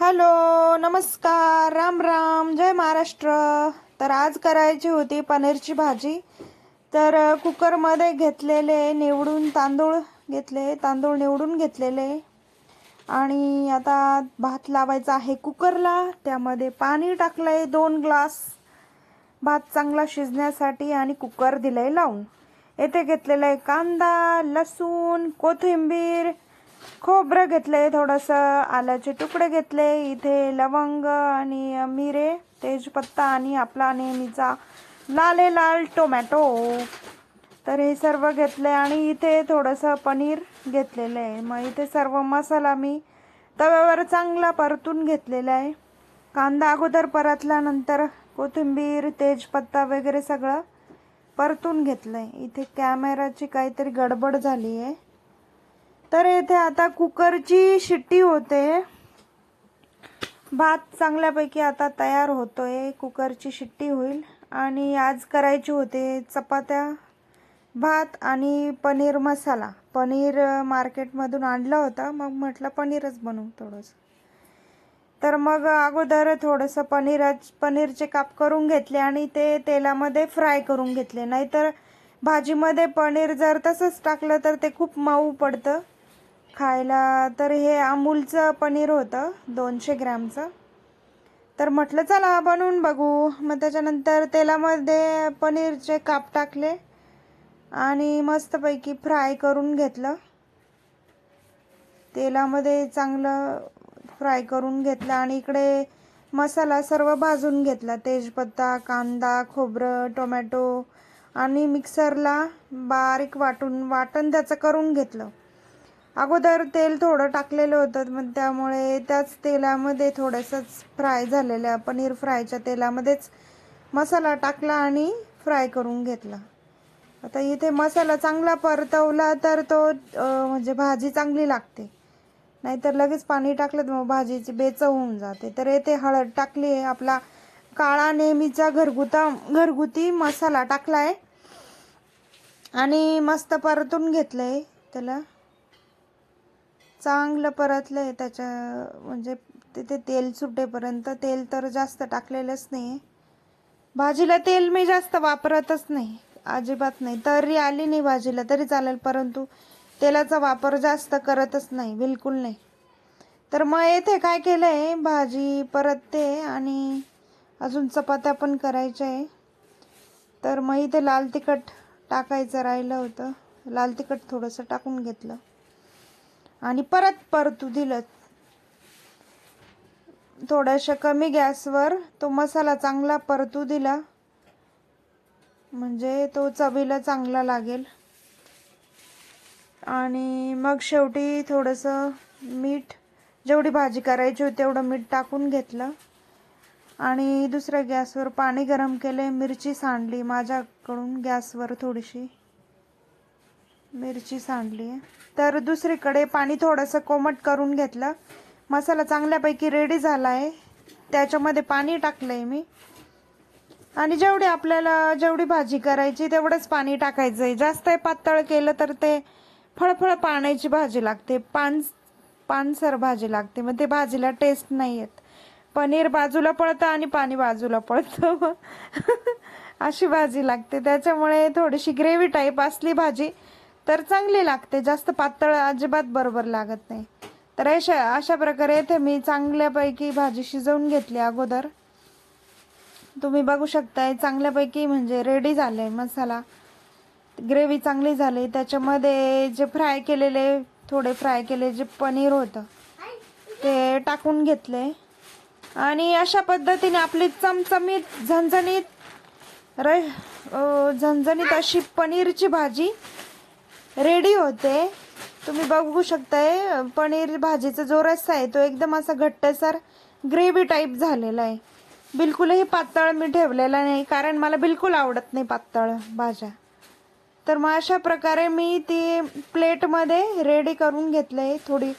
Hello, नमस्कार, राम राम, जय महाराष्ट्र. तर आज करायची होती पनीरची भाजी. तर कुकरमध्ये घेतलेले निवडून तांदूळ निवडून घेतलेले आणि आता भात लावायचा आहे कुकरला. त्यामध्ये पाणी टाकलंय 2 ग्लास भात चांगला शिजण्यासाठी आणि कुकर दिलंय लावून. येथे घेतलेलं आहे कांदा, लसूण, कोथिंबीर, खोबरं घेतले, थोडंसं आल्याचे तुकडे घेतले, इथे लवंग आणि मिरे, तेजपत्ता आणि आपला नेहमीचा लाल टोमॅटो. तर हे सर्व घेतले आणि इथे थोडंसं पनीर घेतलेलं आहे. मग इथे सर्व मसाला मी तव्यावर चांगला परतून घेतलेला आहे. कांदा अगोदर परतल्यानंतर कोथिंबीर, तेजपत्ता वगैरे सगळं परतून घेतलंय. इथे कॅमेराची काहीतरी गडबड झाली आहे. तर येथे आता कुकरची शिट्टी होते. भात चांगल्यापैकी आता तयार होतोय. कुकरची शिट्टी होईल आणि आज करायची होते चपात्या, भात आणि पनीर मसाला. पनीर मार्केटमधून आणलं होतं, मग म्हटलं पनीरच बनवू थोडंसं. तर मग अगोदर थोडंसं पनीरचे काप करून घेतले आणि ते तेलामध्ये फ्राय करून घेतले. नाहीतर भाजीमध्ये पनीर जर तसंच टाकलं तर ते खूप मऊ पडतं खायला. तर हे अमूलचं पनीर होतं 200 ग्रॅमचं. तर म्हटलं चला बनवून बघू. मग त्याच्यानंतर तेलामध्ये पनीरचे काप टाकले आणि मस्तपैकी फ्राय करून घेतलं. तेलामध्ये चांगलं फ्राय करून घेतलं आणि इकडे मसाला सर्व भाजून घेतला. तेजपत्ता, कांदा, खोबरं, टोमॅटो आणि मिक्सरला बारीक वाटण त्याचं करून घेतलं. अगोदर तेल थोडं टाकलेलं होतं, मग त्यामुळे त्याच तेलामध्ये थोडंसंच फ्राय झालेल्या पनीर फ्रायच्या तेलामध्येच मसाला टाकला आणि फ्राय करून घेतला. आता इथे मसाला चांगला परतवला तर तो म्हणजे भाजी चांगली लागते. नाहीतर लगेच पाणी टाकलं तर मग भाजीची बेचव होऊन जाते. तर येथे हळद टाकली आहे. आपला काळा नेहमीचा घरगुती मसाला टाकलाय आणि मस्त परतून घेतलंय. त्याला चांगलं परतलंय. त्याच्या म्हणजे तिथे तेल सुटेपर्यंत. तेल तर जास्त टाकलेलंच नाही. भाजीला तेल मी जास्त वापरतच नाही, अजिबात नाही. तरी आली नाही भाजीला तरी चालेल, परंतु तेलाचा वापर जास्त करतच नाही, बिलकुल नाही. तर मग येथे काय केलंय, भाजी परतते आणि अजून चपात्या पण करायच्या आहे. तर मग इथे लाल तिखट टाकायचं राहिलं होतं. लाल तिखट थोडंसं टाकून घेतलं आणि परतू दिलं. थोड्याशा कमी गॅसवर तो मसाला चांगला परतू दिला, म्हणजे तो चवीला चांगला लागेल. आणि मग शेवटी थोडंसं मीठ, जेवढी भाजी करायची होती तेवढं मीठ टाकून घेतलं आणि दुसऱ्या गॅसवर पाणी गरम केले. मिरची सांडली माझ्याकडून, गॅसवर थोडीशी मिरची सांडली. तर दुसरीकडे पाणी थोडंसं कोमट करून घेतलं. मसाला चांगल्यापैकी रेडी झाला आहे. त्याच्यामध्ये पाणी टाकलंय मी आणि जेवढी भाजी करायची तेवढंच पाणी टाकायचं आहे. जास्त पातळ केलं तर ते फळफळ पाण्याची भाजी लागते, पानसर भाजी लागते. मग ते भाजीला टेस्ट नाही येत. पनीर बाजूला पळतं आणि पाणी बाजूला पळतं अशी भाजी लागते. त्याच्यामुळे थोडीशी ग्रेव्ही टाईप असली भाजी तर चांगली लागते. जास्त पातळ अजिबात बरोबर लागत नाही. तर अशा प्रकारे इथे मी चांगल्यापैकी भाजी शिजवून घेतली अगोदर. तुम्ही बघू शकताय चांगल्यापैकी म्हणजे रेडी झाले मसाला, ग्रेव्ही चांगली झाली. त्याच्यामध्ये जे थोडे फ्राय केले जे पनीर होतं ते टाकून घेतले आणि अशा पद्धतीने आपली चमचमीत झणझणीत अशी पनीरची भाजी रेडी होते. तुम्ही बघू शकताय पनीर भाजीचा जो रस्सा आहे तो एकदम असा घट्टसर ग्रेव्ही टाईप झालेला आहे. बिलकुलही पातळ मी ठेवलेला नाही, कारण मला बिलकुल आवडत नाही पातळ भाज्या. तर मग अशा प्रकारे मी ती प्लेटमध्ये रेडी करून घेतलंय. थोडी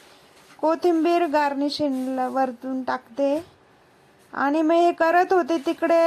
कोथिंबीर गार्निशिंगला वरतून टाकते आणि मी हे करत होते तिकडे